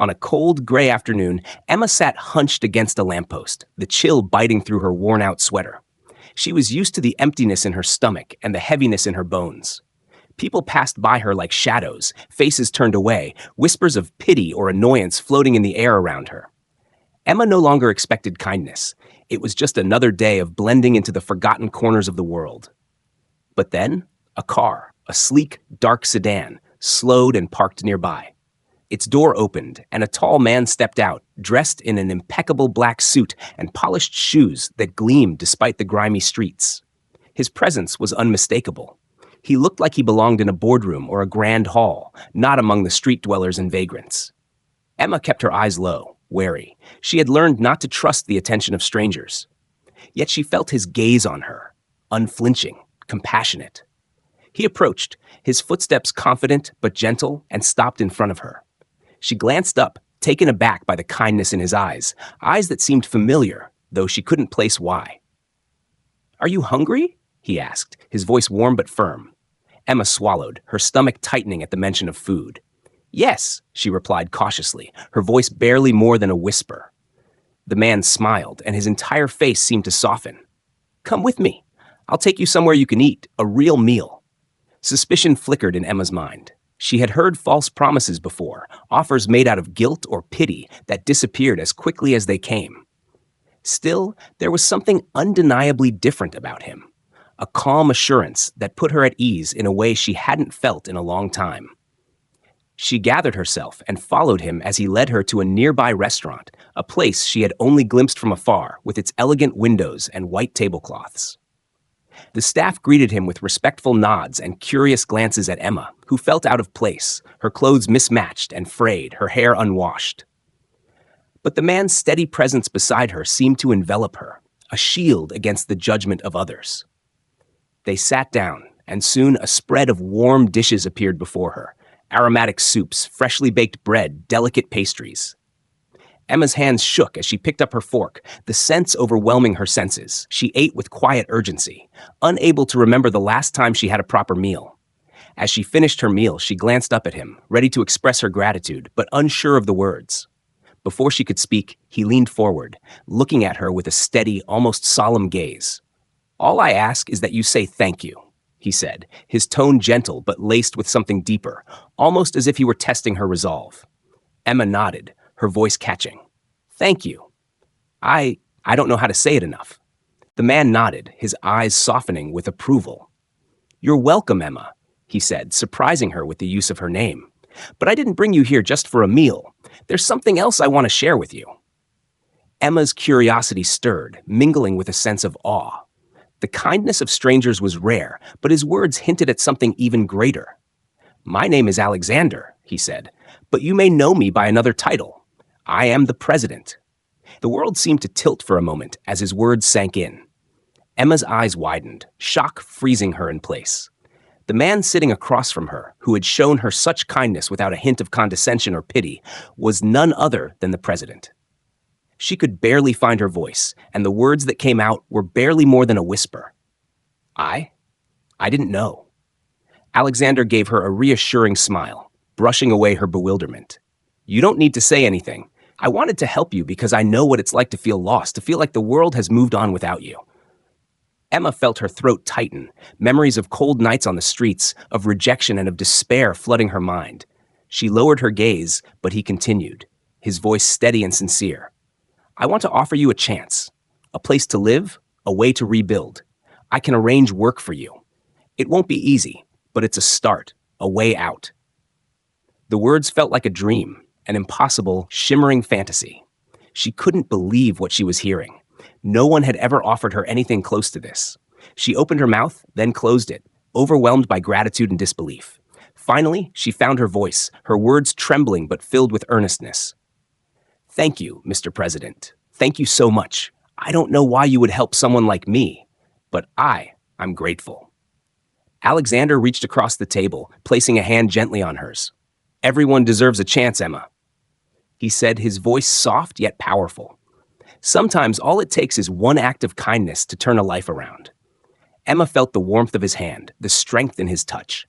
On a cold, gray afternoon, Emma sat hunched against a lamppost, the chill biting through her worn-out sweater. She was used to the emptiness in her stomach and the heaviness in her bones. People passed by her like shadows, faces turned away, whispers of pity or annoyance floating in the air around her. Emma no longer expected kindness. It was just another day of blending into the forgotten corners of the world. But then, a car, a sleek, dark sedan, slowed and parked nearby. Its door opened, and a tall man stepped out, dressed in an impeccable black suit and polished shoes that gleamed despite the grimy streets. His presence was unmistakable. He looked like he belonged in a boardroom or a grand hall, not among the street dwellers and vagrants. Emma kept her eyes low, wary. She had learned not to trust the attention of strangers. Yet she felt his gaze on her, unflinching, compassionate. He approached, his footsteps confident but gentle, and stopped in front of her. She glanced up, taken aback by the kindness in his eyes that seemed familiar, though she couldn't place why. "Are you hungry?" he asked, his voice warm but firm. Emma swallowed, her stomach tightening at the mention of food. "Yes," she replied cautiously, her voice barely more than a whisper. The man smiled, and his entire face seemed to soften. "Come with me. I'll take you somewhere you can eat, a real meal." Suspicion flickered in Emma's mind. She had heard false promises before, offers made out of guilt or pity that disappeared as quickly as they came. Still, there was something undeniably different about him, a calm assurance that put her at ease in a way she hadn't felt in a long time. She gathered herself and followed him as he led her to a nearby restaurant, a place she had only glimpsed from afar with its elegant windows and white tablecloths. The staff greeted him with respectful nods and curious glances at Emma, who felt out of place, her clothes mismatched and frayed, her hair unwashed. But the man's steady presence beside her seemed to envelop her, a shield against the judgment of others. They sat down, and soon a spread of warm dishes appeared before her, aromatic soups, freshly baked bread, delicate pastries. Emma's hands shook as she picked up her fork, the sense overwhelming her senses. She ate with quiet urgency, unable to remember the last time she had a proper meal. As she finished her meal, she glanced up at him, ready to express her gratitude, but unsure of the words. Before she could speak, he leaned forward, looking at her with a steady, almost solemn gaze. "All I ask is that you say thank you," he said, his tone gentle but laced with something deeper, almost as if he were testing her resolve. Emma nodded, her voice catching. "Thank you. I don't know how to say it enough." The man nodded, his eyes softening with approval. "You're welcome, Emma," he said, surprising her with the use of her name. "But I didn't bring you here just for a meal. There's something else I want to share with you." Emma's curiosity stirred, mingling with a sense of awe. The kindness of strangers was rare, but his words hinted at something even greater. "My name is Alexander," he said, "but you may know me by another title. I am the president." The world seemed to tilt for a moment as his words sank in. Emma's eyes widened, shock freezing her in place. The man sitting across from her, who had shown her such kindness without a hint of condescension or pity, was none other than the president. She could barely find her voice, and the words that came out were barely more than a whisper. I didn't know." Alexander gave her a reassuring smile, brushing away her bewilderment. "You don't need to say anything. I wanted to help you because I know what it's like to feel lost, to feel like the world has moved on without you." Emma felt her throat tighten, memories of cold nights on the streets, of rejection and of despair flooding her mind. She lowered her gaze, but he continued, his voice steady and sincere. "I want to offer you a chance, a place to live, a way to rebuild. I can arrange work for you. It won't be easy, but it's a start, a way out." The words felt like a dream, an impossible, shimmering fantasy. She couldn't believe what she was hearing. No one had ever offered her anything close to this. She opened her mouth, then closed it, overwhelmed by gratitude and disbelief. Finally, she found her voice, her words trembling but filled with earnestness. "Thank you, Mr. President. Thank you so much. I don't know why you would help someone like me, but I'm grateful." Alexander reached across the table, placing a hand gently on hers. "Everyone deserves a chance, Emma," he said, his voice soft yet powerful. Sometimes all it takes is one act of kindness to turn a life around. Emma felt the warmth of his hand, the strength in his touch.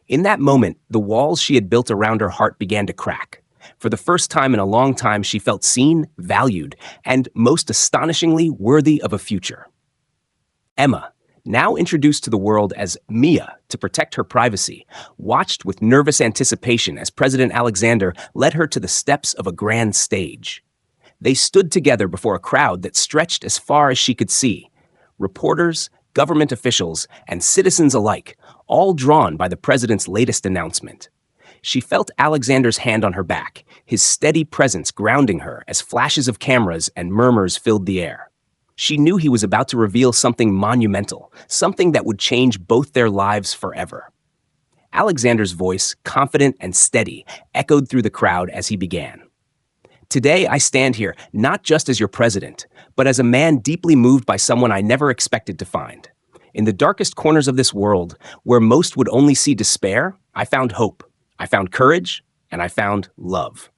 In that moment, the walls she had built around her heart began to crack. For the first time in a long time, she felt seen, valued, and, most astonishingly, worthy of a future. Emma, now introduced to the world as Mia to protect her privacy, watched with nervous anticipation as President Alexander led her to the steps of a grand stage. They stood together before a crowd that stretched as far as she could see. Reporters, government officials, and citizens alike, all drawn by the president's latest announcement. She felt Alexander's hand on her back, his steady presence grounding her as flashes of cameras and murmurs filled the air. She knew he was about to reveal something monumental, something that would change both their lives forever. Alexander's voice, confident and steady, echoed through the crowd as he began. Today, I stand here not just as your president, but as a man deeply moved by someone I never expected to find. In the darkest corners of this world, where most would only see despair, I found hope, I found courage, and I found love.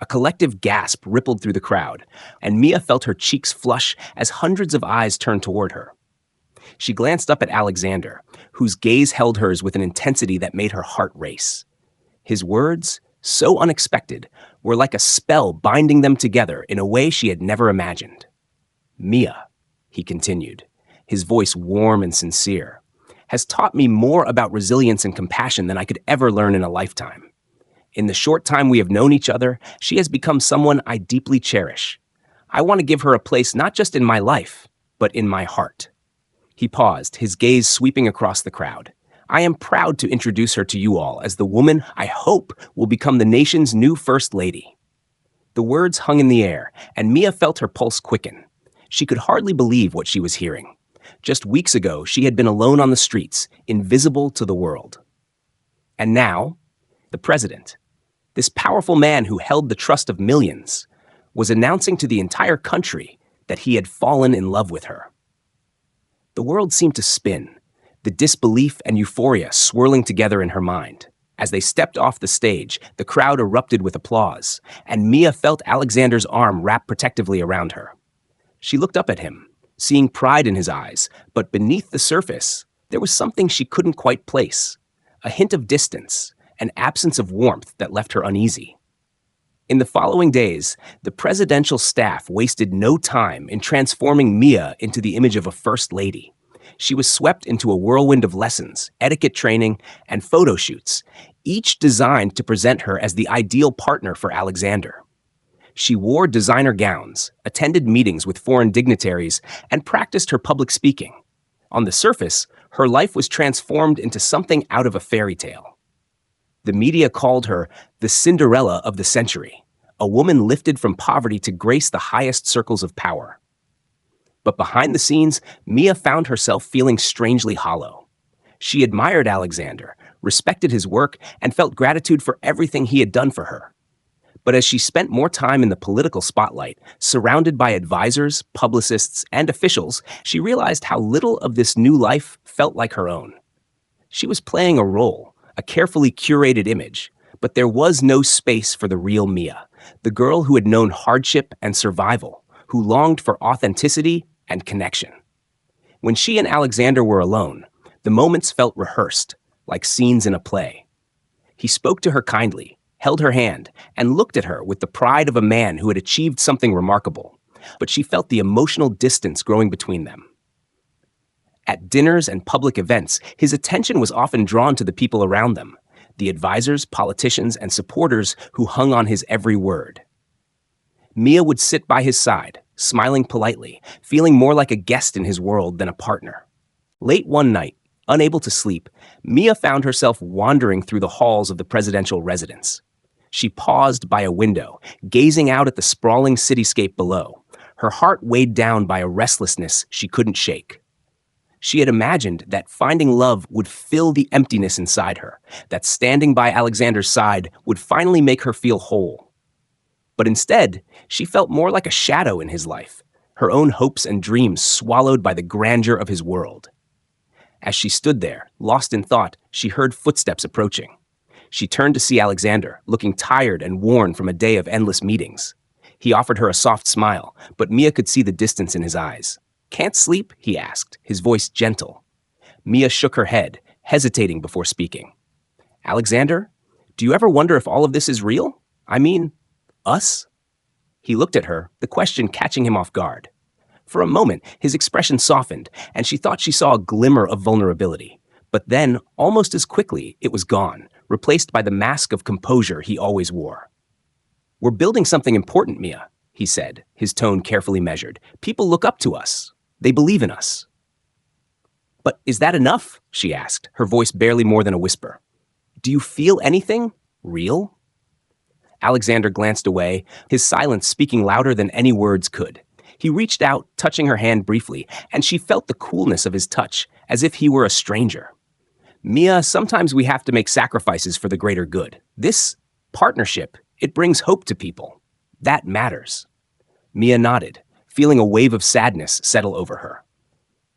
A collective gasp rippled through the crowd, and Mia felt her cheeks flush as hundreds of eyes turned toward her. She glanced up at Alexander, whose gaze held hers with an intensity that made her heart race. His words, so unexpected, were like a spell binding them together in a way she had never imagined. Mia, he continued, his voice warm and sincere, has taught me more about resilience and compassion than I could ever learn in a lifetime. In the short time we have known each other, she has become someone I deeply cherish. I want to give her a place not just in my life, but in my heart. He paused, his gaze sweeping across the crowd. I am proud to introduce her to you all as the woman I hope will become the nation's new First Lady. The words hung in the air, and Mia felt her pulse quicken. She could hardly believe what she was hearing. Just weeks ago, she had been alone on the streets, invisible to the world. And now, the president, this powerful man who held the trust of millions, was announcing to the entire country that he had fallen in love with her. The world seemed to spin, the disbelief and euphoria swirling together in her mind. As they stepped off the stage, the crowd erupted with applause, and Mia felt Alexander's arm wrap protectively around her. She looked up at him, seeing pride in his eyes, but beneath the surface, there was something she couldn't quite place, a hint of distance, an absence of warmth that left her uneasy. In the following days, the presidential staff wasted no time in transforming Mia into the image of a first lady. She was swept into a whirlwind of lessons, etiquette training, and photo shoots, each designed to present her as the ideal partner for Alexander. She wore designer gowns, attended meetings with foreign dignitaries, and practiced her public speaking. On the surface, her life was transformed into something out of a fairy tale. The media called her the Cinderella of the century, a woman lifted from poverty to grace the highest circles of power. But behind the scenes, Mia found herself feeling strangely hollow. She admired Alexander, respected his work, and felt gratitude for everything he had done for her. But as she spent more time in the political spotlight, surrounded by advisors, publicists, and officials, she realized how little of this new life felt like her own. She was playing a role, a carefully curated image, but there was no space for the real Mia, the girl who had known hardship and survival, who longed for authenticity and connection. When she and Alexander were alone, the moments felt rehearsed, like scenes in a play. He spoke to her kindly, held her hand, and looked at her with the pride of a man who had achieved something remarkable, but she felt the emotional distance growing between them. At dinners and public events, his attention was often drawn to the people around them, the advisors, politicians, and supporters who hung on his every word. Mia would sit by his side, smiling politely, feeling more like a guest in his world than a partner. Late one night, unable to sleep, Mia found herself wandering through the halls of the presidential residence. She paused by a window, gazing out at the sprawling cityscape below, her heart weighed down by a restlessness she couldn't shake. She had imagined that finding love would fill the emptiness inside her, that standing by Alexander's side would finally make her feel whole. But instead, she felt more like a shadow in his life, her own hopes and dreams swallowed by the grandeur of his world. As she stood there, lost in thought, she heard footsteps approaching. She turned to see Alexander, looking tired and worn from a day of endless meetings. He offered her a soft smile, but Mia could see the distance in his eyes. "Can't sleep?" he asked, his voice gentle. Mia shook her head, hesitating before speaking. "Alexander, do you ever wonder if all of this is real?" I mean, us? He looked at her, the question catching him off guard. For a moment, his expression softened, and she thought she saw a glimmer of vulnerability. But then, almost as quickly, it was gone, replaced by the mask of composure he always wore. We're building something important, Mia, he said, his tone carefully measured. People look up to us. They believe in us. But is that enough? She asked, her voice barely more than a whisper. Do you feel anything? Real? Alexander glanced away, his silence speaking louder than any words could. He reached out, touching her hand briefly, and she felt the coolness of his touch, as if he were a stranger. Mia, sometimes we have to make sacrifices for the greater good. This partnership, it brings hope to people. That matters. Mia nodded, feeling a wave of sadness settle over her.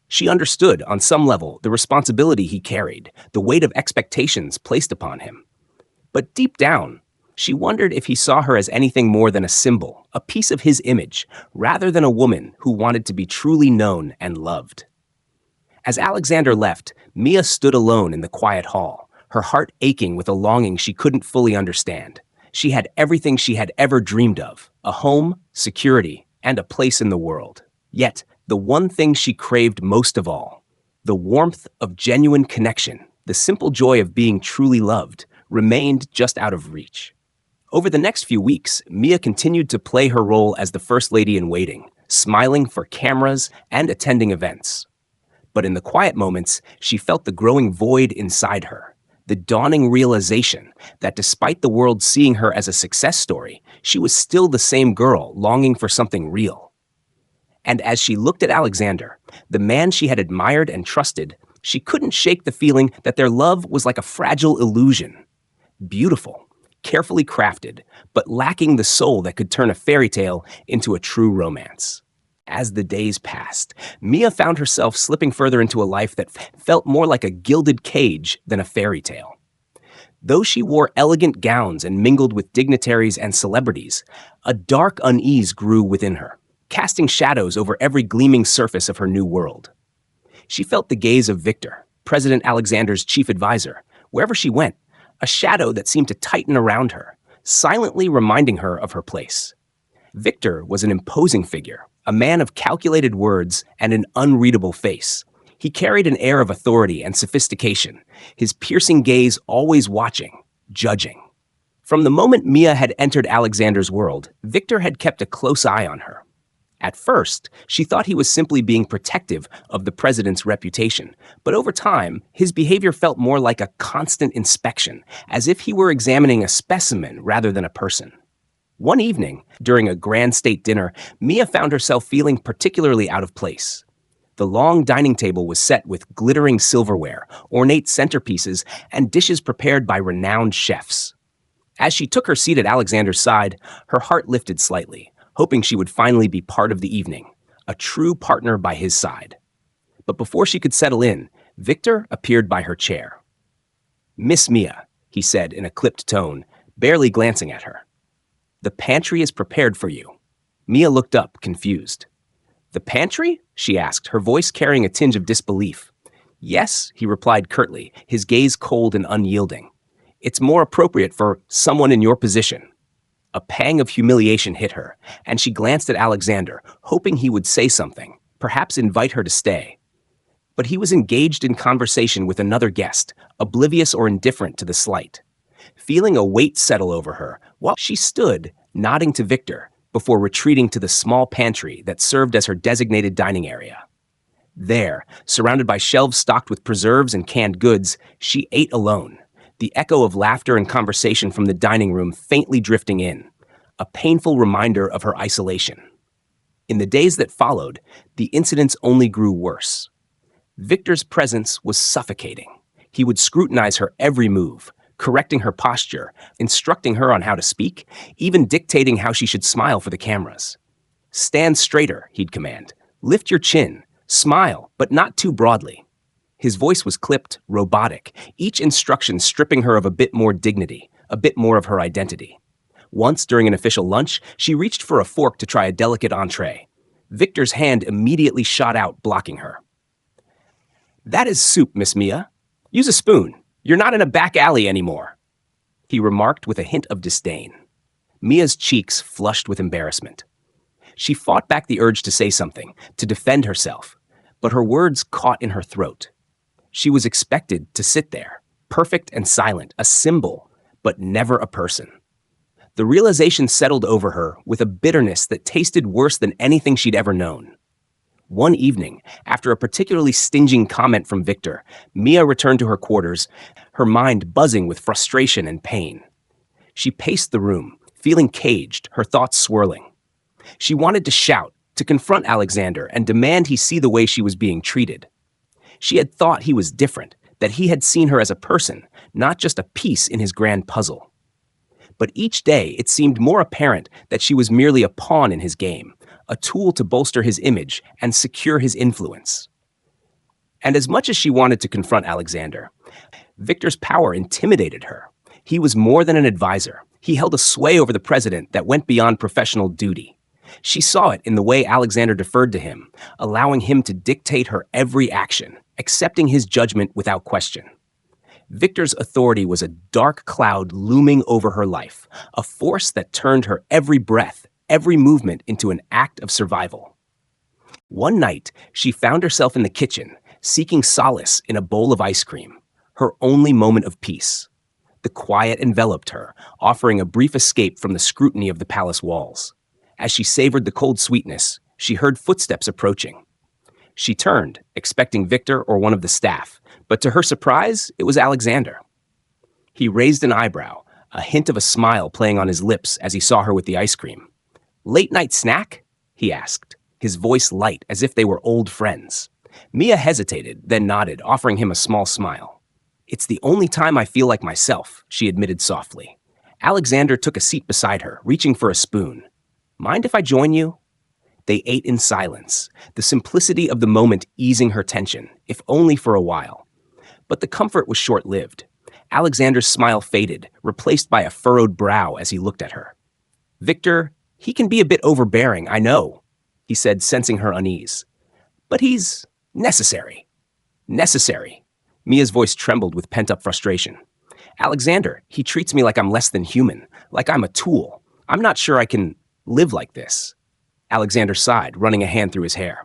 She understood, on some level, the responsibility he carried, the weight of expectations placed upon him. But deep down, she wondered if he saw her as anything more than a symbol, a piece of his image, rather than a woman who wanted to be truly known and loved. As Alexander left, Mia stood alone in the quiet hall, her heart aching with a longing she couldn't fully understand. She had everything she had ever dreamed of, a home, security, and a place in the world. Yet, the one thing she craved most of all, the warmth of genuine connection, the simple joy of being truly loved, remained just out of reach. Over the next few weeks, Mia continued to play her role as the First Lady in Waiting, smiling for cameras and attending events. But in the quiet moments, she felt the growing void inside her, the dawning realization that despite the world seeing her as a success story, she was still the same girl longing for something real. And as she looked at Alexander, the man she had admired and trusted, she couldn't shake the feeling that their love was like a fragile illusion. Beautiful, carefully crafted, but lacking the soul that could turn a fairy tale into a true romance. As the days passed, Mia found herself slipping further into a life that felt more like a gilded cage than a fairy tale. Though she wore elegant gowns and mingled with dignitaries and celebrities, a dark unease grew within her, casting shadows over every gleaming surface of her new world. She felt the gaze of Victor, President Alexander's chief advisor, wherever she went, a shadow that seemed to tighten around her, silently reminding her of her place. Victor was an imposing figure, a man of calculated words and an unreadable face. He carried an air of authority and sophistication, his piercing gaze always watching, judging. From the moment Mia had entered Alexander's world, Victor had kept a close eye on her. At first, she thought he was simply being protective of the president's reputation, but over time, his behavior felt more like a constant inspection, as if he were examining a specimen rather than a person. One evening, during a grand state dinner, Mia found herself feeling particularly out of place. The long dining table was set with glittering silverware, ornate centerpieces, and dishes prepared by renowned chefs. As she took her seat at Alexander's side, her heart lifted slightly, hoping she would finally be part of the evening, a true partner by his side. But before she could settle in, Victor appeared by her chair. "Miss Mia," he said in a clipped tone, barely glancing at her. "The pantry is prepared for you." Mia looked up, confused. "The pantry?" she asked, her voice carrying a tinge of disbelief. "Yes," he replied curtly, his gaze cold and unyielding. "It's more appropriate for someone in your position." A pang of humiliation hit her, and she glanced at Alexander, hoping he would say something, perhaps invite her to stay. But he was engaged in conversation with another guest, oblivious or indifferent to the slight. Feeling a weight settle over her, while she stood, nodding to Victor, before retreating to the small pantry that served as her designated dining area. There, surrounded by shelves stocked with preserves and canned goods, she ate alone, the echo of laughter and conversation from the dining room faintly drifting in, a painful reminder of her isolation. In the days that followed, the incidents only grew worse. Victor's presence was suffocating. He would scrutinize her every move, correcting her posture, instructing her on how to speak, even dictating how she should smile for the cameras. "Stand straighter," he'd command. "Lift your chin. Smile, but not too broadly." His voice was clipped, robotic, each instruction stripping her of a bit more dignity, a bit more of her identity. Once, during an official lunch, she reached for a fork to try a delicate entree. Victor's hand immediately shot out, blocking her. "That is soup, Miss Mia. Use a spoon. You're not in a back alley anymore," he remarked with a hint of disdain. Mia's cheeks flushed with embarrassment. She fought back the urge to say something, to defend herself, but her words caught in her throat. She was expected to sit there, perfect and silent, a symbol, but never a person. The realization settled over her with a bitterness that tasted worse than anything she'd ever known. One evening, after a particularly stinging comment from Victor, Mia returned to her quarters, her mind buzzing with frustration and pain. She paced the room, feeling caged, her thoughts swirling. She wanted to shout, to confront Alexander and demand he see the way she was being treated. She had thought he was different, that he had seen her as a person, not just a piece in his grand puzzle. But each day it seemed more apparent that she was merely a pawn in his game, a tool to bolster his image and secure his influence. And as much as she wanted to confront Alexander, Victor's power intimidated her. He was more than an advisor. He held a sway over the president that went beyond professional duty. She saw it in the way Alexander deferred to him, allowing him to dictate her every action, accepting his judgment without question. Victor's authority was a dark cloud looming over her life, a force that turned her every breath, every movement into an act of survival. One night, she found herself in the kitchen, seeking solace in a bowl of ice cream, her only moment of peace. The quiet enveloped her, offering a brief escape from the scrutiny of the palace walls. As she savored the cold sweetness, she heard footsteps approaching. She turned, expecting Victor or one of the staff, but to her surprise, it was Alexander. He raised an eyebrow, a hint of a smile playing on his lips as he saw her with the ice cream. "Late-night snack?" he asked, his voice light as if they were old friends. Mia hesitated, then nodded, offering him a small smile. "It's the only time I feel like myself," she admitted softly. Alexander took a seat beside her, reaching for a spoon. "Mind if I join you?" They ate in silence, the simplicity of the moment easing her tension, if only for a while. But the comfort was short-lived. Alexander's smile faded, replaced by a furrowed brow as he looked at her. "Victor, he can be a bit overbearing, I know," he said, sensing her unease. "But he's necessary." Necessary. Mia's voice trembled with pent-up frustration. "Alexander, he treats me like I'm less than human, like I'm a tool. I'm not sure I can live like this." Alexander sighed, running a hand through his hair.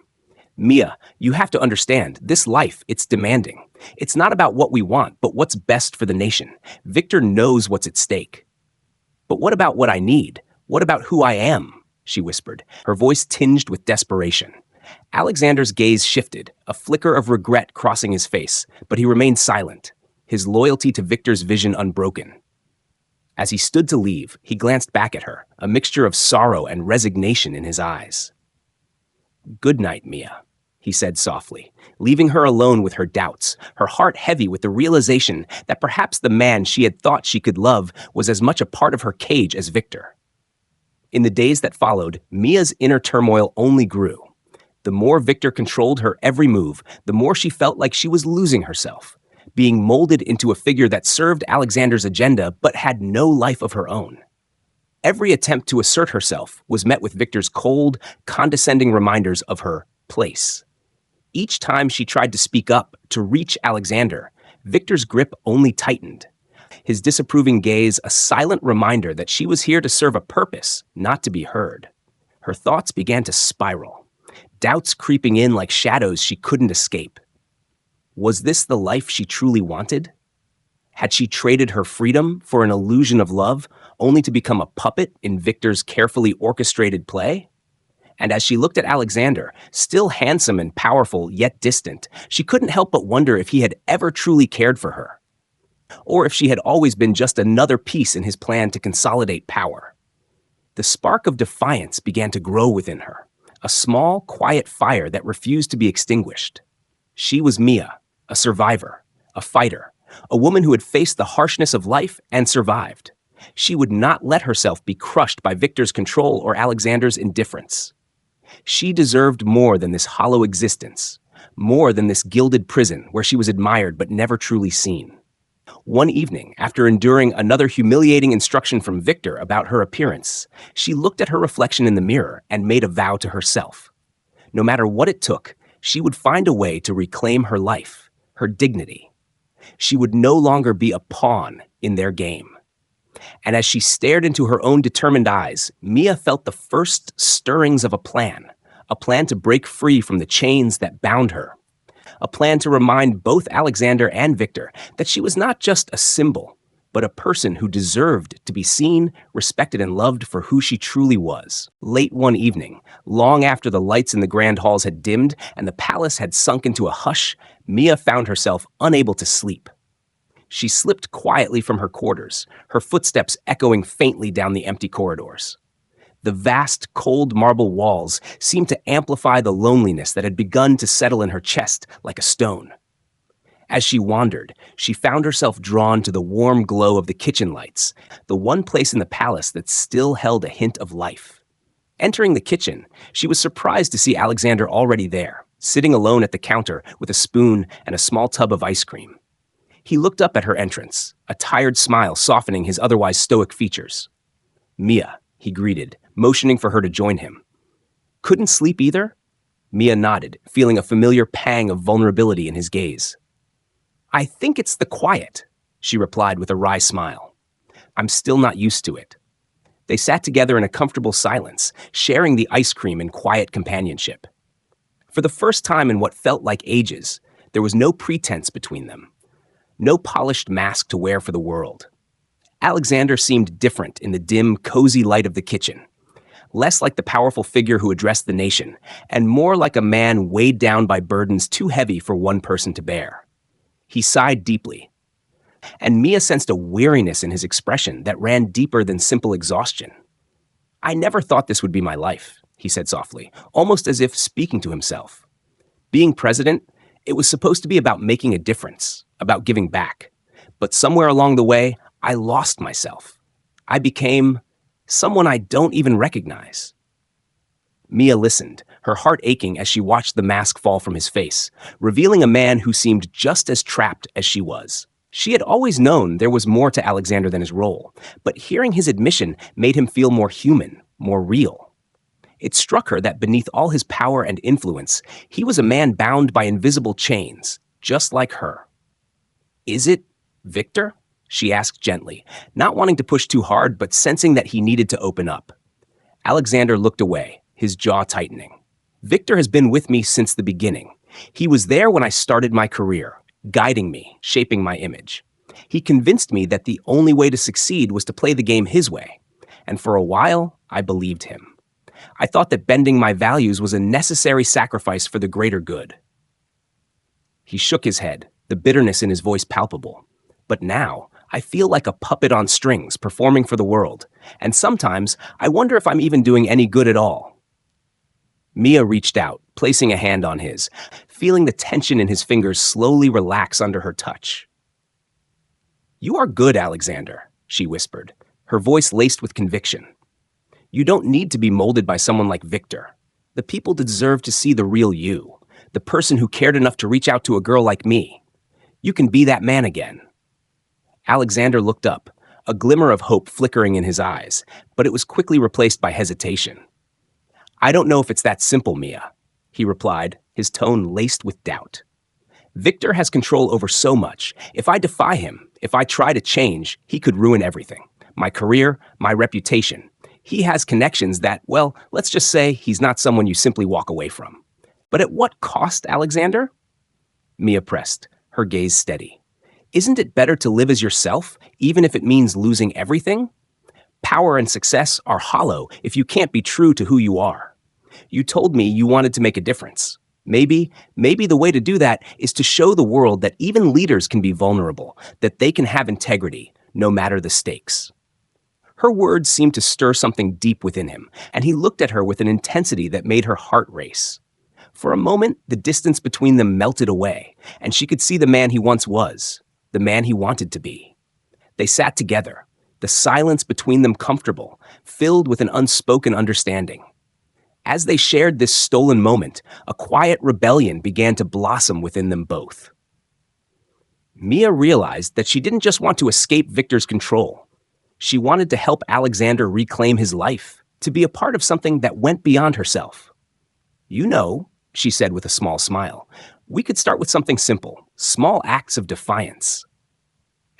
"Mia, you have to understand, this life, it's demanding. It's not about what we want, but what's best for the nation. Victor knows what's at stake." "But what about what I need? What about who I am?" she whispered, her voice tinged with desperation. Alexander's gaze shifted, a flicker of regret crossing his face, but he remained silent, his loyalty to Victor's vision unbroken. As he stood to leave, he glanced back at her, a mixture of sorrow and resignation in his eyes. "Good night, Mia," he said softly, leaving her alone with her doubts, her heart heavy with the realization that perhaps the man she had thought she could love was as much a part of her cage as Victor. In the days that followed, Mia's inner turmoil only grew. The more Victor controlled her every move, the more she felt like she was losing herself, being molded into a figure that served Alexander's agenda but had no life of her own. Every attempt to assert herself was met with Victor's cold, condescending reminders of her place. Each time she tried to speak up, to reach Alexander, Victor's grip only tightened. His disapproving gaze a silent reminder that she was here to serve a purpose, not to be heard. Her thoughts began to spiral, doubts creeping in like shadows she couldn't escape. Was this the life she truly wanted? Had she traded her freedom for an illusion of love, only to become a puppet in Victor's carefully orchestrated play? And as she looked at Alexander, still handsome and powerful yet distant, she couldn't help but wonder if he had ever truly cared for her, or if she had always been just another piece in his plan to consolidate power. The spark of defiance began to grow within her, a small, quiet fire that refused to be extinguished. She was Mia, a survivor, a fighter, a woman who had faced the harshness of life and survived. She would not let herself be crushed by Victor's control or Alexander's indifference. She deserved more than this hollow existence, more than this gilded prison where she was admired but never truly seen. One evening, after enduring another humiliating instruction from Victor about her appearance, she looked at her reflection in the mirror and made a vow to herself. No matter what it took, she would find a way to reclaim her life, her dignity. She would no longer be a pawn in their game. And as she stared into her own determined eyes, Mia felt the first stirrings of a plan to break free from the chains that bound her, a plan to remind both Alexander and Victor that she was not just a symbol, but a person who deserved to be seen, respected, and loved for who she truly was. Late one evening, long after the lights in the grand halls had dimmed and the palace had sunk into a hush, Mia found herself unable to sleep. She slipped quietly from her quarters, her footsteps echoing faintly down the empty corridors. The vast, cold marble walls seemed to amplify the loneliness that had begun to settle in her chest like a stone. As she wandered, she found herself drawn to the warm glow of the kitchen lights, the one place in the palace that still held a hint of life. Entering the kitchen, she was surprised to see Alexander already there, sitting alone at the counter with a spoon and a small tub of ice cream. He looked up at her entrance, a tired smile softening his otherwise stoic features. "Mia," he greeted, motioning for her to join him. "Couldn't sleep either?" Mia nodded, feeling a familiar pang of vulnerability in his gaze. "I think it's the quiet," she replied with a wry smile. "I'm still not used to it." They sat together in a comfortable silence, sharing the ice cream in quiet companionship. For the first time in what felt like ages, there was no pretense between them. No polished mask to wear for the world. Alexander seemed different in the dim, cozy light of the kitchen, less like the powerful figure who addressed the nation, and more like a man weighed down by burdens too heavy for one person to bear. He sighed deeply, and Mia sensed a weariness in his expression that ran deeper than simple exhaustion. "I never thought this would be my life," he said softly, almost as if speaking to himself. "Being president, it was supposed to be about making a difference, about giving back. But somewhere along the way, I lost myself. I became someone I don't even recognize." Mia listened, her heart aching as she watched the mask fall from his face, revealing a man who seemed just as trapped as she was. She had always known there was more to Alexander than his role, but hearing his admission made him feel more human, more real. It struck her that beneath all his power and influence, he was a man bound by invisible chains, just like her. "Is it Victor?" she asked gently, not wanting to push too hard, but sensing that he needed to open up. Alexander looked away, his jaw tightening. "Victor has been with me since the beginning. He was there when I started my career, guiding me, shaping my image. He convinced me that the only way to succeed was to play the game his way. And for a while, I believed him. I thought that bending my values was a necessary sacrifice for the greater good." He shook his head, the bitterness in his voice palpable. "But now, I feel like a puppet on strings performing for the world, and sometimes I wonder if I'm even doing any good at all." Mia reached out, placing a hand on his, feeling the tension in his fingers slowly relax under her touch. "You are good, Alexander," she whispered, her voice laced with conviction. "You don't need to be molded by someone like Victor. The people deserve to see the real you, the person who cared enough to reach out to a girl like me. You can be that man again." Alexander looked up, a glimmer of hope flickering in his eyes, but it was quickly replaced by hesitation. "I don't know if it's that simple, Mia," he replied, his tone laced with doubt. "Victor has control over so much. If I defy him, if I try to change, he could ruin everything. My career, my reputation. He has connections that, well, let's just say he's not someone you simply walk away from. But at what cost, Alexander?" Mia pressed, her gaze steady. "Isn't it better to live as yourself, even if it means losing everything? Power and success are hollow if you can't be true to who you are. You told me you wanted to make a difference. Maybe the way to do that is to show the world that even leaders can be vulnerable, that they can have integrity, no matter the stakes." Her words seemed to stir something deep within him, and he looked at her with an intensity that made her heart race. For a moment, the distance between them melted away, and she could see the man he once was, the man he wanted to be. They sat together, the silence between them comfortable, filled with an unspoken understanding. As they shared this stolen moment, a quiet rebellion began to blossom within them both. Mia realized that she didn't just want to escape Victor's control. She wanted to help Alexander reclaim his life, to be a part of something that went beyond herself. "You know," she said with a small smile, "we could start with something simple, small acts of defiance."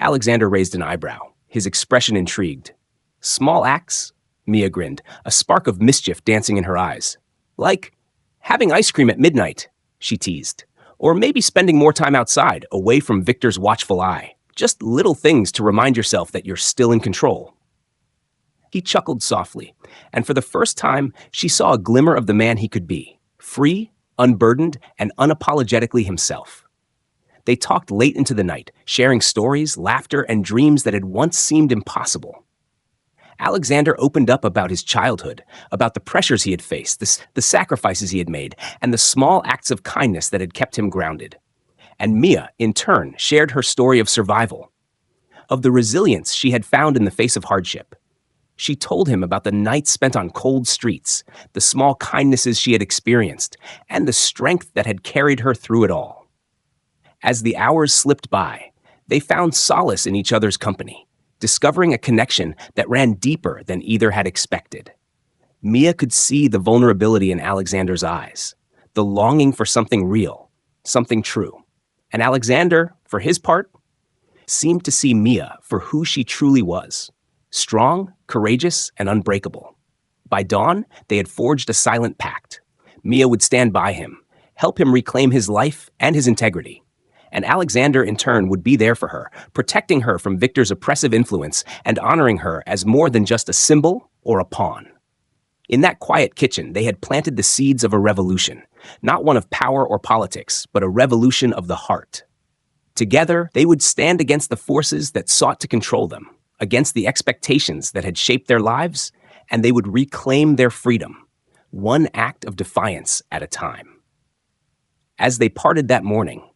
Alexander raised an eyebrow. his expression intrigued. Small acts? Mia grinned, a spark of mischief dancing in her eyes. Like having ice cream at midnight, she teased. Or maybe spending more time outside, away from Victor's watchful eye. Just little things to remind yourself that you're still in control. He chuckled softly, and for the first time, she saw a glimmer of the man he could be, free, unburdened, and unapologetically himself. They talked late into the night, sharing stories, laughter, and dreams that had once seemed impossible. Alexander opened up about his childhood, about the pressures he had faced, the sacrifices he had made, and the small acts of kindness that had kept him grounded. And Mia, in turn, shared her story of survival, of the resilience she had found in the face of hardship. She told him about the nights spent on cold streets, the small kindnesses she had experienced, and the strength that had carried her through it all. As the hours slipped by, they found solace in each other's company, discovering a connection that ran deeper than either had expected. Mia could see the vulnerability in Alexander's eyes, the longing for something real, something true. And Alexander, for his part, seemed to see Mia for who she truly was. Strong, courageous, and unbreakable. By dawn, they had forged a silent pact. Mia would stand by him, help him reclaim his life and his integrity. And Alexander, in turn, would be there for her, protecting her from Victor's oppressive influence and honoring her as more than just a symbol or a pawn. In that quiet kitchen, they had planted the seeds of a revolution, not one of power or politics, but a revolution of the heart. Together, they would stand against the forces that sought to control them, against the expectations that had shaped their lives, and they would reclaim their freedom, one act of defiance at a time. As they parted that morning,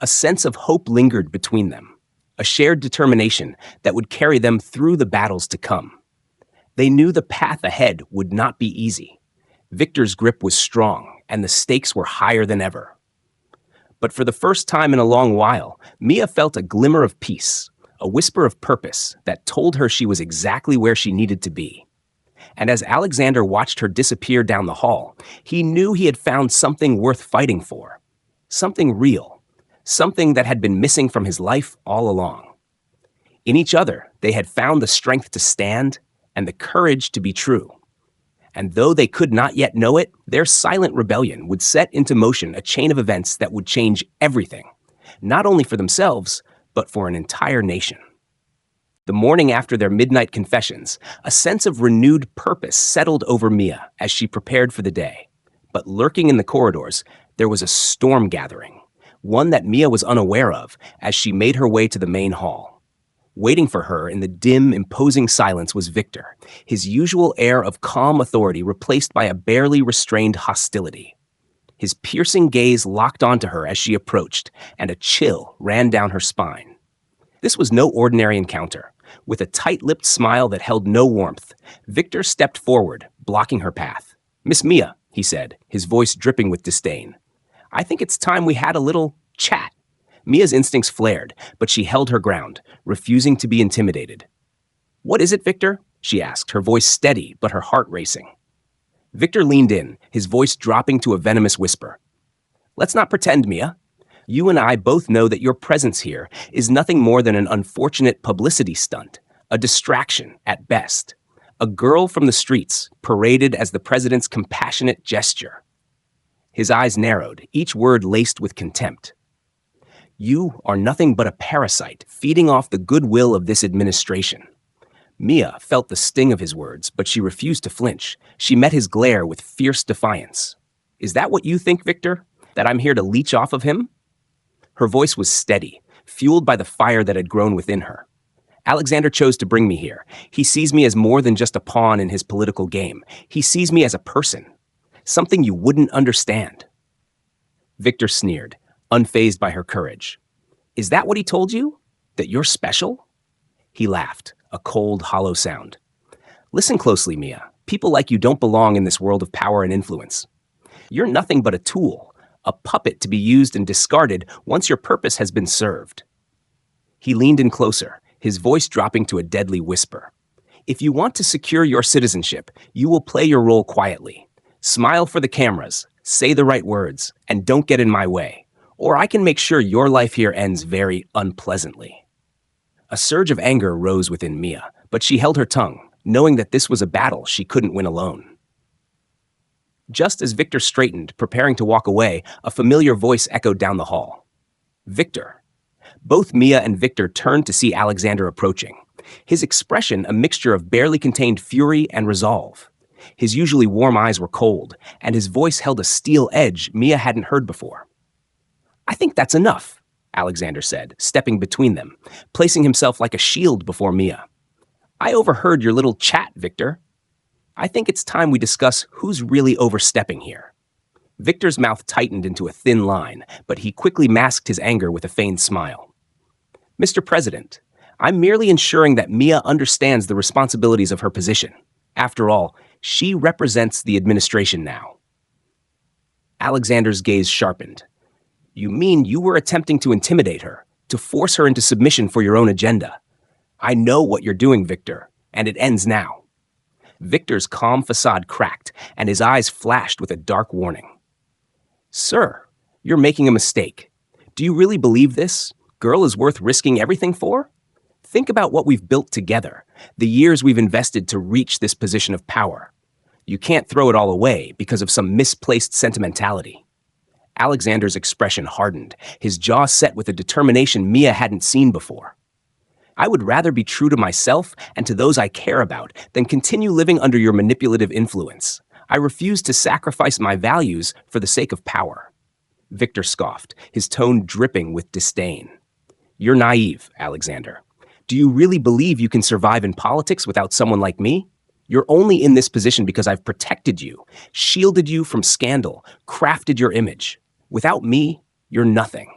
a sense of hope lingered between them, a shared determination that would carry them through the battles to come. They knew the path ahead would not be easy. Victor's grip was strong, and the stakes were higher than ever. But for the first time in a long while, Mia felt a glimmer of peace, a whisper of purpose that told her she was exactly where she needed to be. And as Alexander watched her disappear down the hall, he knew he had found something worth fighting for, something real, something that had been missing from his life all along. In each other, they had found the strength to stand and the courage to be true. And though they could not yet know it, their silent rebellion would set into motion a chain of events that would change everything, not only for themselves, but for an entire nation. The morning after their midnight confessions, a sense of renewed purpose settled over Mia as she prepared for the day. But lurking in the corridors, there was a storm gathering, one that Mia was unaware of as she made her way to the main hall. Waiting for her in the dim, imposing silence was Victor, his usual air of calm authority replaced by a barely restrained hostility. His piercing gaze locked onto her as she approached, and a chill ran down her spine. This was no ordinary encounter. With a tight-lipped smile that held no warmth, Victor stepped forward, blocking her path. "Miss Mia," he said, his voice dripping with disdain. "I think it's time we had a little chat." Mia's instincts flared, but she held her ground, refusing to be intimidated. "What is it, Victor?" she asked, her voice steady but her heart racing. Victor leaned in, his voice dropping to a venomous whisper. "Let's not pretend, Mia. You and I both know that your presence here is nothing more than an unfortunate publicity stunt, a distraction at best. A girl from the streets, paraded as the president's compassionate gesture." His eyes narrowed, each word laced with contempt. "You are nothing but a parasite, feeding off the goodwill of this administration." Mia felt the sting of his words, but she refused to flinch. She met his glare with fierce defiance. "Is that what you think, Victor? That I'm here to leech off of him?" Her voice was steady, fueled by the fire that had grown within her. "Alexander chose to bring me here. He sees me as more than just a pawn in his political game. He sees me as a person, something you wouldn't understand." Victor sneered, unfazed by her courage. "Is that what he told you? That you're special?" He laughed, a cold, hollow sound. "Listen closely, Mia. People like you don't belong in this world of power and influence. You're nothing but a tool, a puppet to be used and discarded once your purpose has been served." He leaned in closer, his voice dropping to a deadly whisper. "If you want to secure your citizenship, you will play your role quietly. Smile for the cameras, say the right words, and don't get in my way, or I can make sure your life here ends very unpleasantly." A surge of anger rose within Mia, but she held her tongue, knowing that this was a battle she couldn't win alone. Just as Victor straightened, preparing to walk away, a familiar voice echoed down the hall. Victor. Both Mia and Victor turned to see Alexander approaching, his expression a mixture of barely contained fury and resolve. His usually warm eyes were cold, and his voice held a steel edge Mia hadn't heard before. "I think that's enough," Alexander said, stepping between them, placing himself like a shield before Mia. "I overheard your little chat, Victor. I think it's time we discuss who's really overstepping here." Victor's mouth tightened into a thin line, but he quickly masked his anger with a feigned smile. "Mr. President, I'm merely ensuring that Mia understands the responsibilities of her position. After all, she represents the administration now." Alexander's gaze sharpened. "You mean you were attempting to intimidate her, to force her into submission for your own agenda? I know what you're doing, Victor, and it ends now." Victor's calm facade cracked, and his eyes flashed with a dark warning. "Sir, you're making a mistake. Do you really believe this girl is worth risking everything for? Think about what we've built together, the years we've invested to reach this position of power. You can't throw it all away because of some misplaced sentimentality." Alexander's expression hardened, his jaw set with a determination Mia hadn't seen before. "I would rather be true to myself and to those I care about than continue living under your manipulative influence. I refuse to sacrifice my values for the sake of power." Victor scoffed, his tone dripping with disdain. "You're naive, Alexander. Do you really believe you can survive in politics without someone like me? You're only in this position because I've protected you, shielded you from scandal, crafted your image. Without me, you're nothing."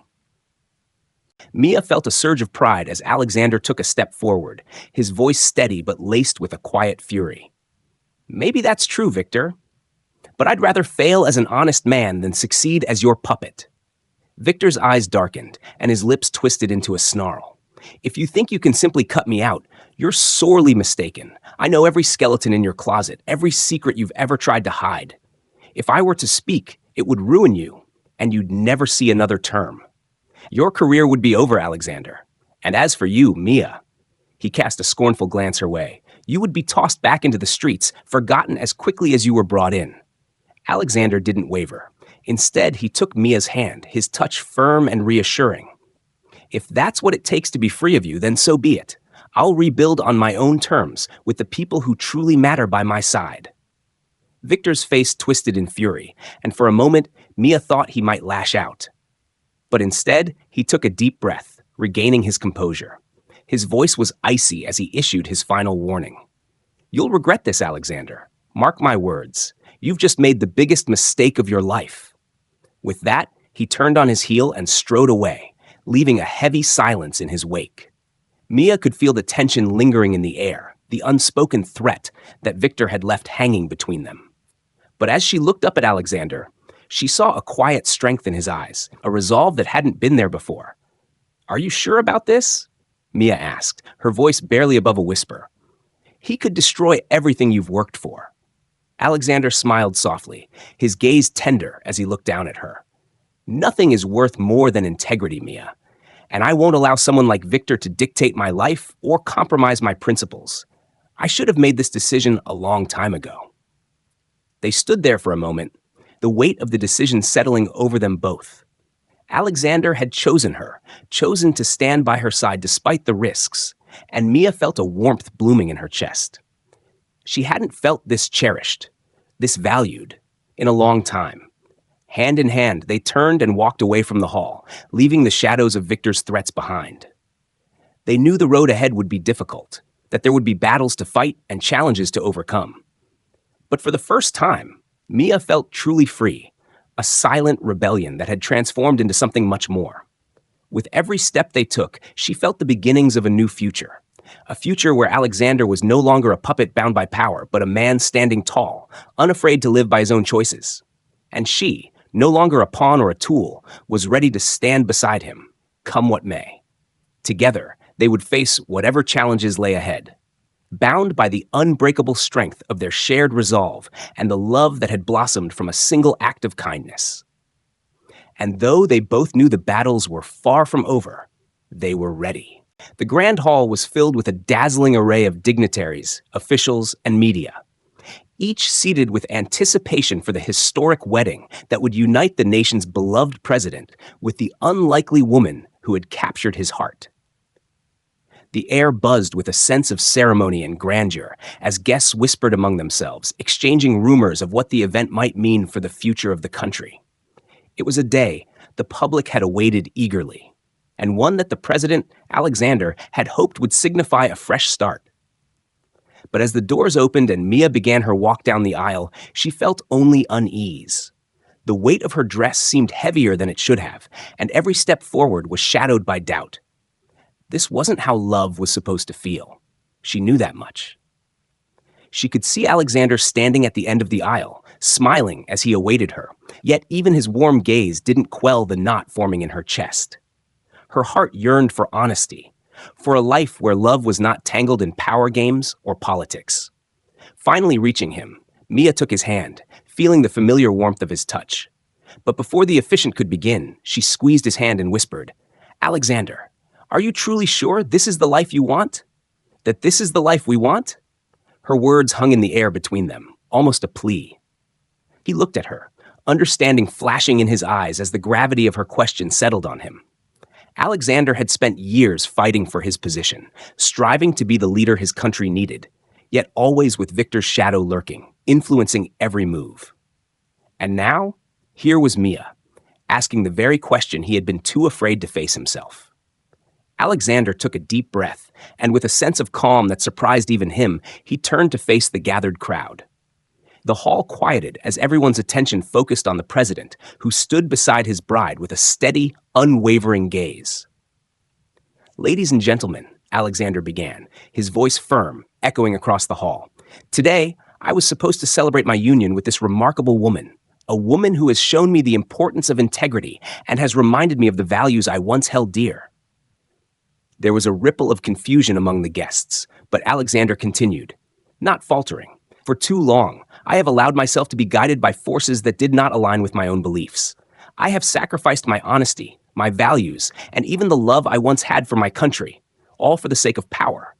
Mia felt a surge of pride as Alexander took a step forward, his voice steady but laced with a quiet fury. "Maybe that's true, Victor. But I'd rather fail as an honest man than succeed as your puppet." Victor's eyes darkened, and his lips twisted into a snarl. "If you think you can simply cut me out, you're sorely mistaken. I know every skeleton in your closet, every secret you've ever tried to hide. If I were to speak, it would ruin you, and you'd never see another term. Your career would be over, Alexander. And as for you, Mia," he cast a scornful glance her way, "you would be tossed back into the streets, forgotten as quickly as you were brought in." Alexander didn't waver. Instead, he took Mia's hand, his touch firm and reassuring. "If that's what it takes to be free of you, then so be it. I'll rebuild on my own terms, with the people who truly matter by my side." Victor's face twisted in fury, and for a moment, Mia thought he might lash out. But instead, he took a deep breath, regaining his composure. His voice was icy as he issued his final warning. "You'll regret this, Alexander. Mark my words. You've just made the biggest mistake of your life." With that, he turned on his heel and strode away, leaving a heavy silence in his wake. Mia could feel the tension lingering in the air, the unspoken threat that Victor had left hanging between them. But as she looked up at Alexander, she saw a quiet strength in his eyes, a resolve that hadn't been there before. "Are you sure about this?" Mia asked, her voice barely above a whisper. "He could destroy everything you've worked for." Alexander smiled softly, his gaze tender as he looked down at her. "Nothing is worth more than integrity, Mia, and I won't allow someone like Victor to dictate my life or compromise my principles. I should have made this decision a long time ago." They stood there for a moment, the weight of the decision settling over them both. Alexander had chosen her, chosen to stand by her side despite the risks, and Mia felt a warmth blooming in her chest. She hadn't felt this cherished, this valued, in a long time. Hand in hand, they turned and walked away from the hall, leaving the shadows of Victor's threats behind. They knew the road ahead would be difficult, that there would be battles to fight and challenges to overcome. But for the first time, Mia felt truly free, a silent rebellion that had transformed into something much more. With every step they took, she felt the beginnings of a new future. A future where Alexander was no longer a puppet bound by power, but a man standing tall, unafraid to live by his own choices. And she, no longer a pawn or a tool, was ready to stand beside him, come what may. Together, they would face whatever challenges lay ahead, bound by the unbreakable strength of their shared resolve and the love that had blossomed from a single act of kindness. And though they both knew the battles were far from over, they were ready. The grand hall was filled with a dazzling array of dignitaries, officials, and media, each seated with anticipation for the historic wedding that would unite the nation's beloved president with the unlikely woman who had captured his heart. The air buzzed with a sense of ceremony and grandeur as guests whispered among themselves, exchanging rumors of what the event might mean for the future of the country. It was a day the public had awaited eagerly, and one that the president, Alexander, had hoped would signify a fresh start. But as the doors opened and Mia began her walk down the aisle, she felt only unease. The weight of her dress seemed heavier than it should have, and every step forward was shadowed by doubt. This wasn't how love was supposed to feel. She knew that much. She could see Alexander standing at the end of the aisle, smiling as he awaited her, yet even his warm gaze didn't quell the knot forming in her chest. Her heart yearned for honesty, for a life where love was not tangled in power games or politics. Finally reaching him, Mia took his hand, feeling the familiar warmth of his touch. But before the officiant could begin, she squeezed his hand and whispered, "Alexander, are you truly sure this is the life you want? That this is the life we want?" Her words hung in the air between them, almost a plea. He looked at her, understanding flashing in his eyes as the gravity of her question settled on him. Alexander had spent years fighting for his position, striving to be the leader his country needed, yet always with Victor's shadow lurking, influencing every move. And now, here was Mia, asking the very question he had been too afraid to face himself. Alexander took a deep breath, and with a sense of calm that surprised even him, he turned to face the gathered crowd. The hall quieted as everyone's attention focused on the president, who stood beside his bride with a steady, unwavering gaze. "Ladies and gentlemen," Alexander began, his voice firm, echoing across the hall. "Today, I was supposed to celebrate my union with this remarkable woman, a woman who has shown me the importance of integrity and has reminded me of the values I once held dear." There was a ripple of confusion among the guests, but Alexander continued, not faltering. "For too long, I have allowed myself to be guided by forces that did not align with my own beliefs. I have sacrificed my honesty, my values, and even the love I once had for my country, all for the sake of power.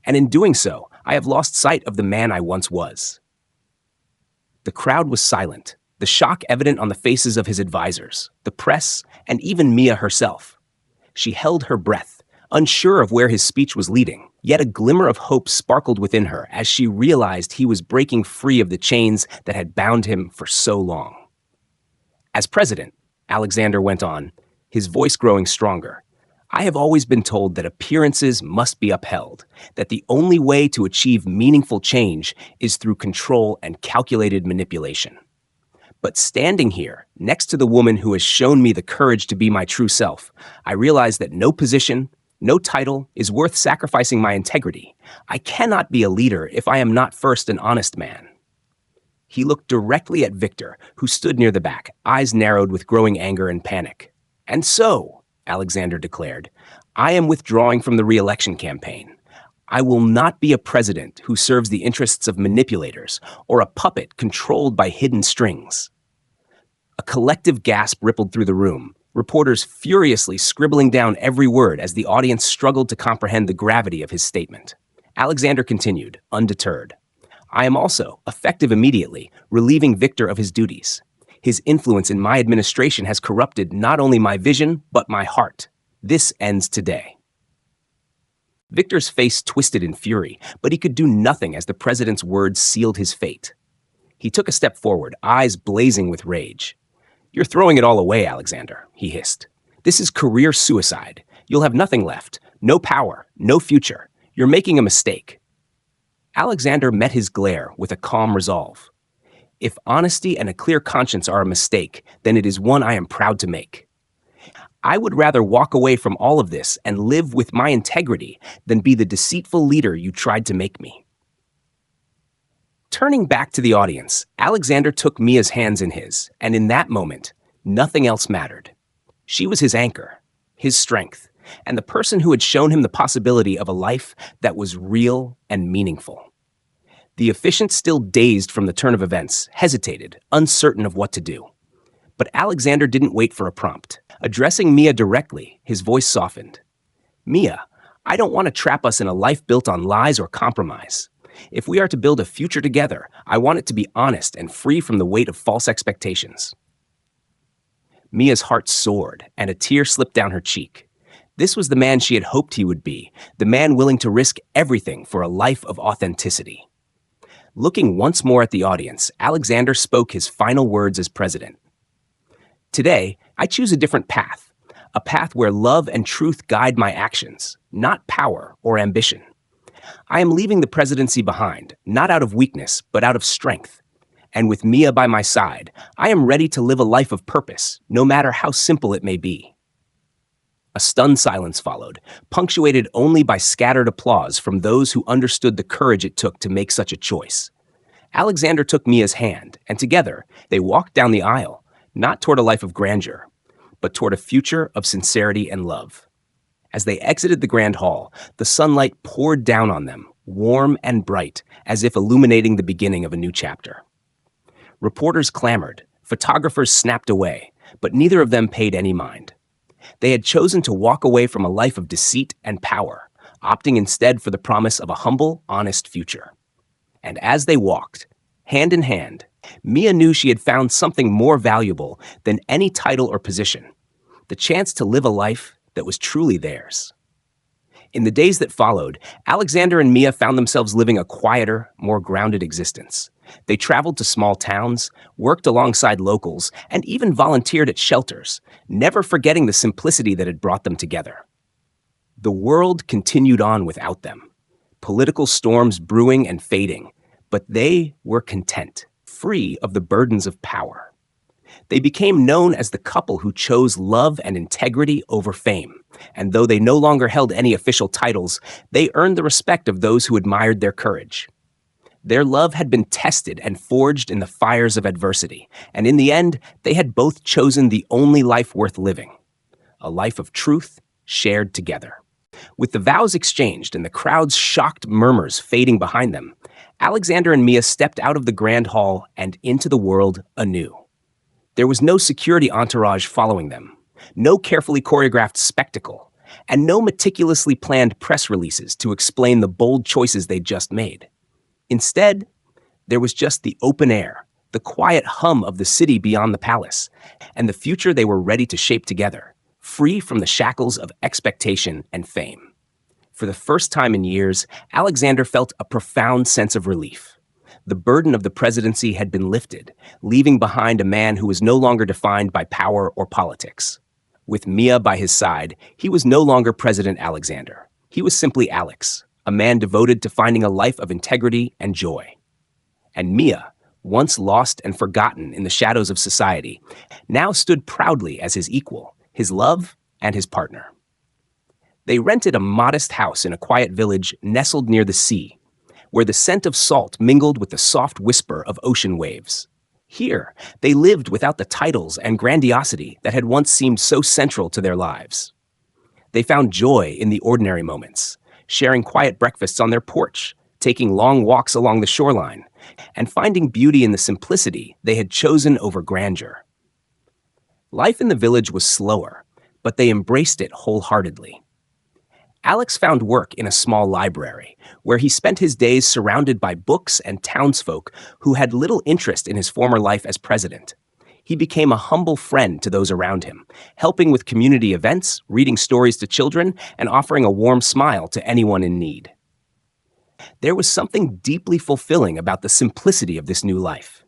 And in doing so, I have lost sight of the man I once was." The crowd was silent, the shock evident on the faces of his advisors, the press, and even Mia herself. She held her breath, unsure of where his speech was leading, yet a glimmer of hope sparkled within her as she realized he was breaking free of the chains that had bound him for so long. "As president," Alexander went on, his voice growing stronger, "I have always been told that appearances must be upheld, that the only way to achieve meaningful change is through control and calculated manipulation. But standing here, next to the woman who has shown me the courage to be my true self, I realize that no position, no title is worth sacrificing my integrity. I cannot be a leader if I am not first an honest man." He looked directly at Victor, who stood near the back, eyes narrowed with growing anger and panic. "And so," Alexander declared, "I am withdrawing from the re-election campaign. I will not be a president who serves the interests of manipulators or a puppet controlled by hidden strings." A collective gasp rippled through the room, reporters furiously scribbling down every word as the audience struggled to comprehend the gravity of his statement. Alexander continued, undeterred. "I am also, effective immediately, relieving Victor of his duties. His influence in my administration has corrupted not only my vision, but my heart. This ends today." Victor's face twisted in fury, but he could do nothing as the president's words sealed his fate. He took a step forward, eyes blazing with rage. "You're throwing it all away, Alexander," he hissed. "This is career suicide. You'll have nothing left. No power, no future. You're making a mistake." Alexander met his glare with a calm resolve. "If honesty and a clear conscience are a mistake, then it is one I am proud to make. I would rather walk away from all of this and live with my integrity than be the deceitful leader you tried to make me." Turning back to the audience, Alexander took Mia's hands in his, and in that moment, nothing else mattered. She was his anchor, his strength, and the person who had shown him the possibility of a life that was real and meaningful. The officiant, still dazed from the turn of events, hesitated, uncertain of what to do. But Alexander didn't wait for a prompt. Addressing Mia directly, his voice softened. "Mia, I don't want to trap us in a life built on lies or compromise. If we are to build a future together, I want it to be honest and free from the weight of false expectations." Mia's heart soared, and a tear slipped down her cheek. This was the man she had hoped he would be, the man willing to risk everything for a life of authenticity. Looking once more at the audience, Alexander spoke his final words as president. "Today, I choose a different path, a path where love and truth guide my actions, not power or ambition. I am leaving the presidency behind, not out of weakness, but out of strength. And with Mia by my side, I am ready to live a life of purpose, no matter how simple it may be." A stunned silence followed, punctuated only by scattered applause from those who understood the courage it took to make such a choice. Alexander took Mia's hand, and together, they walked down the aisle, not toward a life of grandeur, but toward a future of sincerity and love. As they exited the grand hall, the sunlight poured down on them, warm and bright, as if illuminating the beginning of a new chapter. Reporters clamored, photographers snapped away, but neither of them paid any mind. They had chosen to walk away from a life of deceit and power, opting instead for the promise of a humble, honest future. And as they walked, hand in hand, Mia knew she had found something more valuable than any title or position, the chance to live a life that was truly theirs. In the days that followed, Alexander and Mia found themselves living a quieter, more grounded existence. They traveled to small towns, worked alongside locals, and even volunteered at shelters, never forgetting the simplicity that had brought them together. The world continued on without them, political storms brewing and fading, but they were content, free of the burdens of power. They became known as the couple who chose love and integrity over fame, and though they no longer held any official titles, they earned the respect of those who admired their courage. Their love had been tested and forged in the fires of adversity, and in the end, they had both chosen the only life worth living, a life of truth shared together. With the vows exchanged and the crowd's shocked murmurs fading behind them, Alexander and Mia stepped out of the grand hall and into the world anew. There was no security entourage following them, no carefully choreographed spectacle, and no meticulously planned press releases to explain the bold choices they'd just made. Instead, there was just the open air, the quiet hum of the city beyond the palace, and the future they were ready to shape together, free from the shackles of expectation and fame. For the first time in years, Alexander felt a profound sense of relief. The burden of the presidency had been lifted, leaving behind a man who was no longer defined by power or politics. With Mia by his side, he was no longer President Alexander. He was simply Alex, a man devoted to finding a life of integrity and joy. And Mia, once lost and forgotten in the shadows of society, now stood proudly as his equal, his love, and his partner. They rented a modest house in a quiet village nestled near the sea, where the scent of salt mingled with the soft whisper of ocean waves. Here, they lived without the titles and grandiosity that had once seemed so central to their lives. They found joy in the ordinary moments, sharing quiet breakfasts on their porch, taking long walks along the shoreline, and finding beauty in the simplicity they had chosen over grandeur. Life in the village was slower, but they embraced it wholeheartedly. Alex found work in a small library, where he spent his days surrounded by books and townsfolk who had little interest in his former life as president. He became a humble friend to those around him, helping with community events, reading stories to children, and offering a warm smile to anyone in need. There was something deeply fulfilling about the simplicity of this new life.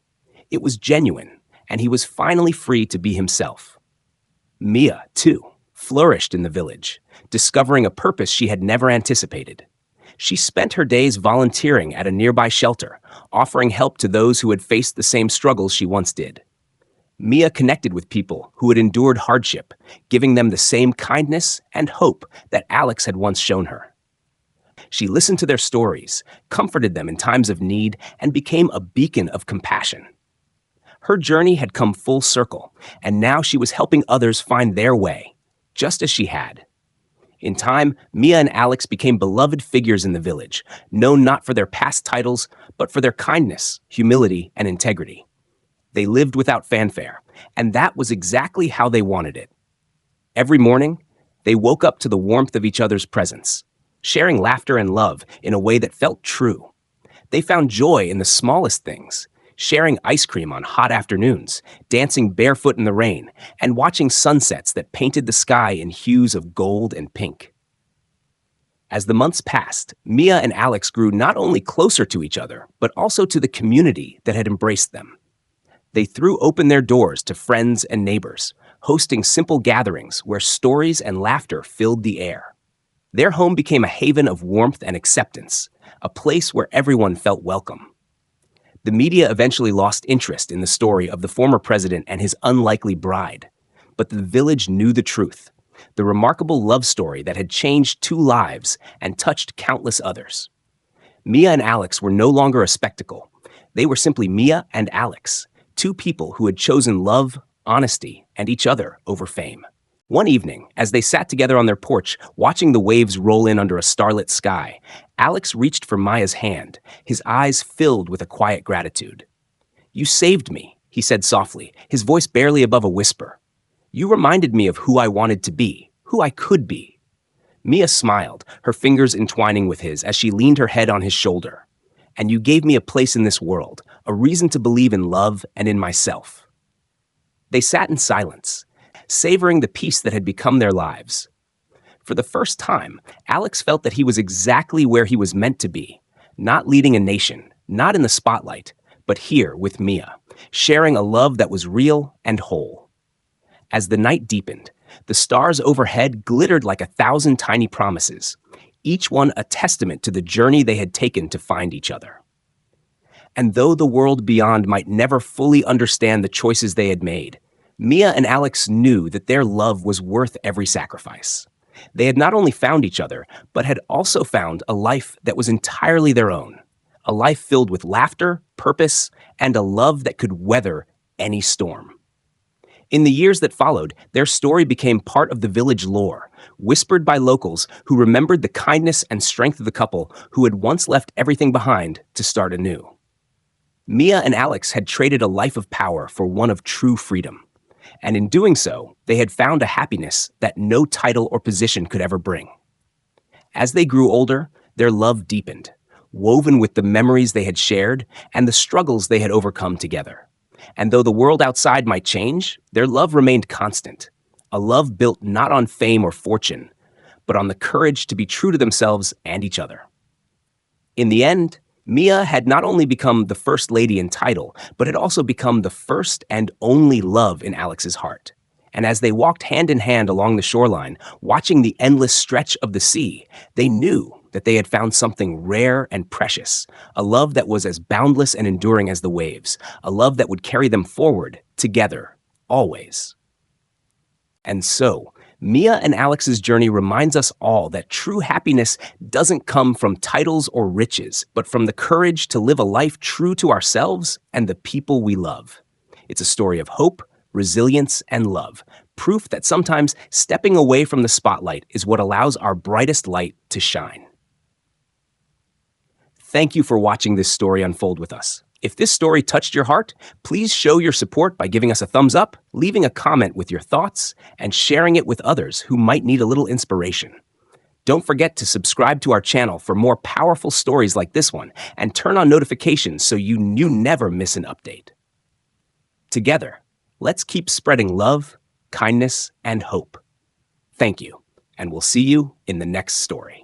It was genuine, and he was finally free to be himself. Mia, too, flourished in the village, discovering a purpose she had never anticipated. She spent her days volunteering at a nearby shelter, offering help to those who had faced the same struggles she once did. Mia connected with people who had endured hardship, giving them the same kindness and hope that Alex had once shown her. She listened to their stories, comforted them in times of need, and became a beacon of compassion. Her journey had come full circle, and now she was helping others find their way, just as she had. In time, Mia and Alex became beloved figures in the village, known not for their past titles, but for their kindness, humility, and integrity. They lived without fanfare, and that was exactly how they wanted it. Every morning, they woke up to the warmth of each other's presence, sharing laughter and love in a way that felt true. They found joy in the smallest things, sharing ice cream on hot afternoons, dancing barefoot in the rain, and watching sunsets that painted the sky in hues of gold and pink. As the months passed, Mia and Alex grew not only closer to each other, but also to the community that had embraced them. They threw open their doors to friends and neighbors, hosting simple gatherings where stories and laughter filled the air. Their home became a haven of warmth and acceptance, a place where everyone felt welcome. The media eventually lost interest in the story of the former president and his unlikely bride, but the village knew the truth, the remarkable love story that had changed two lives and touched countless others. Mia and Alex were no longer a spectacle. They were simply Mia and Alex, two people who had chosen love, honesty, and each other over fame. One evening, as they sat together on their porch, watching the waves roll in under a starlit sky, Alex reached for Maya's hand, his eyes filled with a quiet gratitude. "You saved me," he said softly, his voice barely above a whisper. "You reminded me of who I wanted to be, who I could be." Mia smiled, her fingers entwining with his as she leaned her head on his shoulder. "And you gave me a place in this world, a reason to believe in love and in myself." They sat in silence, savoring the peace that had become their lives. For the first time, Alex felt that he was exactly where he was meant to be, not leading a nation, not in the spotlight, but here with Mia, sharing a love that was real and whole. As the night deepened, the stars overhead glittered like 1,000 tiny promises, each one a testament to the journey they had taken to find each other. And though the world beyond might never fully understand the choices they had made, Mia and Alex knew that their love was worth every sacrifice. They had not only found each other, but had also found a life that was entirely their own, a life filled with laughter, purpose, and a love that could weather any storm. In the years that followed, their story became part of the village lore, whispered by locals who remembered the kindness and strength of the couple who had once left everything behind to start anew. Mia and Alex had traded a life of power for one of true freedom. And in doing so, they had found a happiness that no title or position could ever bring. As they grew older, their love deepened, woven with the memories they had shared and the struggles they had overcome together. And though the world outside might change, their love remained constant, a love built not on fame or fortune, but on the courage to be true to themselves and each other. In the end, Mia had not only become the first lady in title, but had also become the first and only love in Alex's heart. And as they walked hand in hand along the shoreline, watching the endless stretch of the sea, they knew that they had found something rare and precious, a love that was as boundless and enduring as the waves, a love that would carry them forward, together, always. And so, Mia and Alex's journey reminds us all that true happiness doesn't come from titles or riches, but from the courage to live a life true to ourselves and the people we love. It's a story of hope, resilience, and love, proof that sometimes stepping away from the spotlight is what allows our brightest light to shine. Thank you for watching this story unfold with us. If this story touched your heart, please show your support by giving us a thumbs up, leaving a comment with your thoughts, and sharing it with others who might need a little inspiration. Don't forget to subscribe to our channel for more powerful stories like this one, and turn on notifications so you never miss an update. Together, let's keep spreading love, kindness, and hope. Thank you, and we'll see you in the next story.